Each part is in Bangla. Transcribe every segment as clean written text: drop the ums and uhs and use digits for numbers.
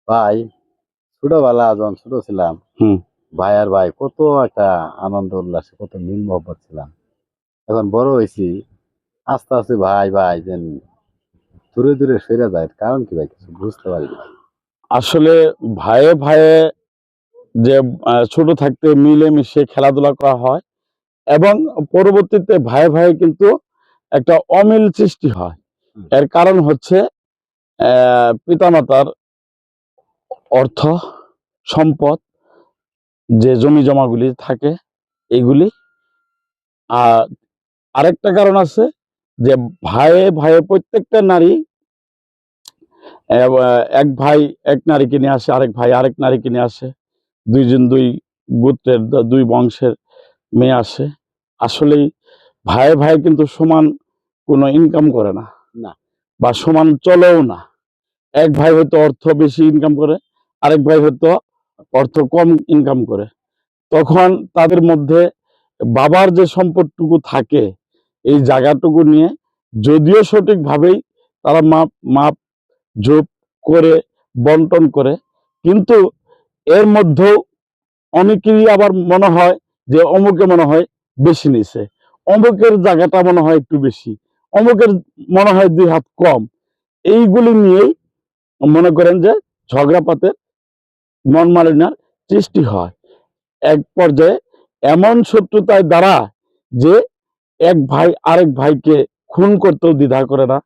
ভাই, ছোটবেলা যখন ছোট ছিলাম, হুম। ভাই আর ভাই কত একটা আনন্দ উল্লাসে কত মিল মহব্বত ছিলাম। এখন বড় হয়েছি, আস্তে আস্তে ভাই ভাই যেন দূরে দূরে সরে যায়। কারণ কি ভাই, কিছু বুঝতে পারি না। আসলে ভাইয়ে ভাইয়ে যে ছোট থাকতে মিলেমিশে খেলাধুলা করা হয় এবং পরবর্তীতে ভাইয়ে ভাইয়ে কিন্তু একটা অমিল সৃষ্টি হয়। হুম, এর কারণ হচ্ছে পিতামাতার অর্থ, সম্পদ, যে জমি জমাগুলি থাকে এগুলি। আর আরেকটা কারণ আছে যে ভাইয়ে ভাইয়ে প্রত্যেকটা নারী এক ভাই এক নারীকে নিয়ে আসে, আরেক ভাই আরেক নারীকে নিয়ে আসে, দুইজন দুই গোত্রের দুই বংশের মেয়ে আসে। আসলেই ভাইয়ে ভাই কিন্তু সমান কোনো ইনকাম করে না না। বা সমান চলেও না। এক ভাই হয়তো অর্থ বেশি ইনকাম করে, আরেক ভাই হয়তো অর্থ কম ইনকাম করে। তখন তাদের মধ্যে বাবার যে সম্পদটুকু থাকে এই জায়গাটুকু নিয়ে যদিও সঠিকভাবেই তারা মাপ মাপ যোগ করে বন্টন করে, কিন্তু এর মধ্যেও অনেকেরই আবার মনে হয় যে অমুকে মনে হয় বেশি নিছে, অমুকের জায়গাটা মনে হয় একটু বেশি, অমুকের মনে হয় দুই হাত কম। এইগুলি নিয়েই মনে করেন যে ঝগড়াপাতের মন মালিন্যার সৃষ্টি হয়। এক পর্যায়ে এমন শত্রুতায় দাঁড়ায় যে এক ভাই আরেক ভাইকে খুন করতেও দ্বিধা করে না।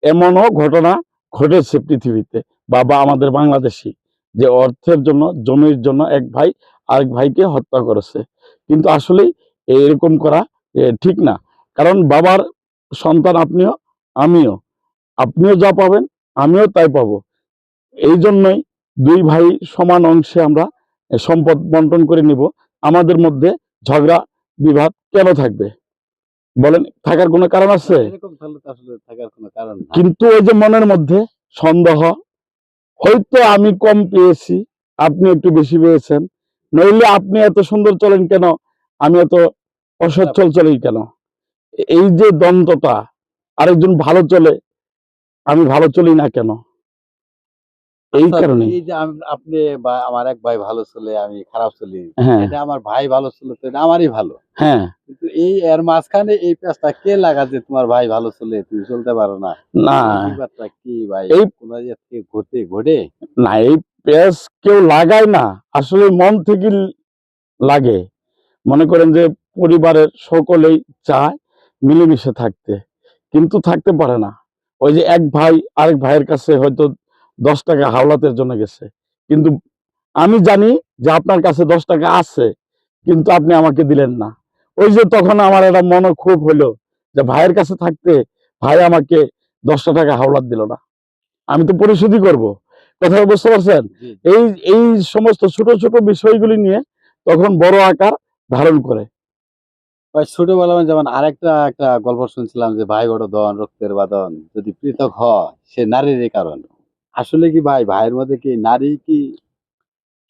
এমনও ঘটনা ঘটেছে পৃথিবীতে বা আমাদের বাংলাদেশি, যে অর্থের জন্য জমির জন্য এক ভাই আরেক ভাইকে হত্যা করেছে। কিন্তু আসলেই এরকম করা ঠিক না। কারণ বাবার সন্তান আপনিও, আমিও। আপনিও যা পাবেন আমিও তাই পাবো। এই জন্যই দুই ভাই সমান অংশে আমরা সম্পদ বন্টন করে নিব। আমাদের মধ্যে ঝগড়া বিবাদ কেন থাকবে বলেন? থাকার কোনো কারণ না, আছে? এরকম তাহলে তো আসলে থাকার কোনো কারণ নাই। কিন্তু ওই যে মনের মধ্যে সন্দেহ, হয়তো আমি কম পেয়েছি, আপনি একটু বেশি পেয়েছেন, নইলে আপনি এত সুন্দর চলেন কেন, আমি এত খারাপ। অসচ্ছল চলি কেন? এই যে দ্বন্দ্বটা, আরেকজন ভালো চলে, আমি ভালো চলি না কেন? এই আচ্ছা, কারণেই। এই যে আপনি বা আমার এক ভাই ভালো চলে, আমি খারাপ চলি, হ্যাঁ, এটা আমার ভাই ভালো চলে তো এটা আমারই ভালো। হ্যাঁ। কিন্তু এই এর মাঝখানে এই পেঁচটা কে লাগা যে তোমার ভাই ভালো চলে তুমি চলতে পারো না? না, এই বিবাদটা কি ভাই এই কোন জায়গা থেকে ঘটে? না, এই পেঁয়াজ কেউ লাগায় না, আসলে মন থেকে লাগে। মনে করেন যে পরিবারের সকলেই চায় মিলেমিশে থাকতে, কিন্তু থাকতে পারে না। ওই যে এক ভাই আরেক ভাইয়ের কাছে হয়তো 10 টাকা হাওলাতের জন্য গেছে, কিন্তু আমি জানি যে আপনার কাছে 10 টাকা আছে, কিন্তু আপনি আমাকে দিলেন না। ওই যে তখন আমার একটা মনে ক্ষোভ হলো যে ভাইয়ের কাছে থাকতে ভাই আমাকে 10টা টাকা হাওলাত দিল না, আমি তো পরিশোধই করব। কথা বুঝতে পারছেন? জি। এই এই সমস্ত ছোট ছোট বিষয়গুলি নিয়ে তখন বড় আকার ধারণ করে। ভাই ছোটবেলায় যেমন আরেকটা একটা গল্প শুনছিলাম যে ভাই বড় ধন রক্তের বাঁধন যদি পৃথক হয় সে নারীরই কারণ। আসলে কি ভাই ভাইয়ের মধ্যে কি নারী কি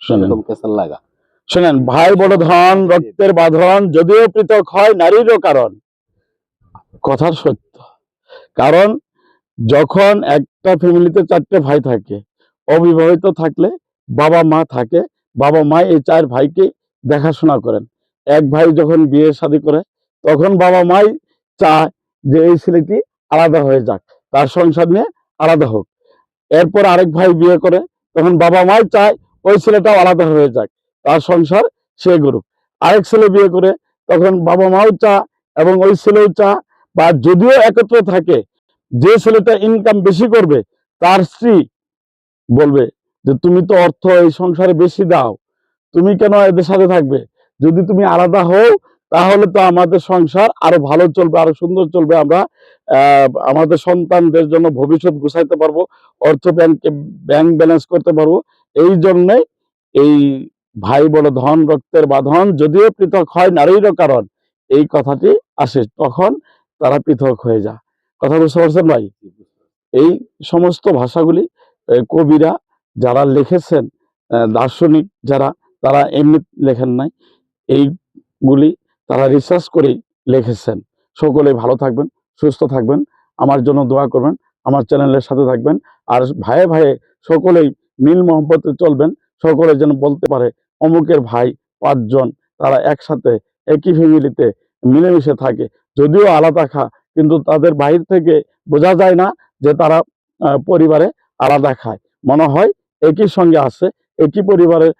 শোনেন, এরকম কেসাল লাগা? শোনেন, ভাই এই বড় সমস্যাটা ধন নারীদের। রক্তের বাঁধন যদিও পৃথক হয় নারীরও কারণ, কথার সত্য। কারণ যখন একটা ফ্যামিলিতে 4টে ভাই থাকে, অবিবাহিত থাকলে বাবা মা থাকে, বাবা মা এই 4 ভাইকে দেখাশোনা করেন। এক ভাই যখন বিয়ে শাদী করে তখন বাবা মাই চায় যে এই ছেলেটি আলাদা হয়ে যাক, তার সংসার নিয়ে আলাদা হোক। এরপর আরেক ভাই বিয়ে করে, তখন বাবা মাই চায় ওই ছেলেটাও আলাদা হয়ে যাক, তার সংসার সে গড়ুক। আরেক ছেলে বিয়ে করে, তখন বাবা মাও চায় এবং ওই ছেলেও চায়, বা যদিও একত্রে থাকে, যে ছেলেটা ইনকাম বেশি করবে তার স্ত্রী বলবে যে তুমি তো অর্থ এই সংসারে বেশি দাও, তুমি কেন এদের সাথে থাকবে? যদি তুমি আলাদা হও তাহলে তো আমাদের সংসার আরো ভালো চলবে, আরো সুন্দর চলবে। আমরা আমাদের সন্তানদের জন্য ভবিষ্যৎ গুছাইতে পারবো, অর্থ ব্যাংক ব্যালেন্স করতে পারবো। এই জন্যই এই ভাই বড় ধন রক্তের বাঁধন যদিও পৃথক হয় নারীরও কারণ, এই কথাটি আসে, তখন তারা পৃথক হয়ে যায়। কথা বুঝতে পারছেন ভাই? এই সমস্ত ভাষাগুলি কবিরা যারা লিখেছেন, দার্শনিক যারা, তারা এমনি লেখেন নাই, এইগুলি তারা রিসার্চ করেই লিখেছেন। সকলে ভালো থাকবেন, সুস্থ থাকবেন, আমার জন্য দোয়া করবেন, আমার চ্যানেলের সাথে থাকবেন। আর ভাইয়ে ভাইয়ে সকলেই মিল মহব্বতে চলবেন। সকলে যেন বলতে পারে অমুকের ভাই 5 জন তারা একসাথে একই ফ্যামিলিতে মিলেমিশে থাকে, যদিও আলাদা কিন্তু তাদের বাইরে থেকে বোঝা যায় না যে তারা পরিবারে আলাদা খায়, মনে হয় একই সঙ্গে আছে, একই পরিবারের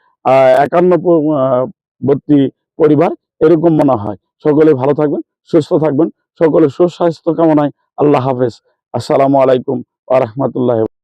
51 পরিবার এরকম মনে হয়। সকলে ভালো থাকবেন, সুস্থ থাকবেন, সকলে সুস্বাস্থ্য কামনায় আল্লাহ হাফেজ। আসসালামু আলাইকুম ওয়া রাহমাতুল্লাহি।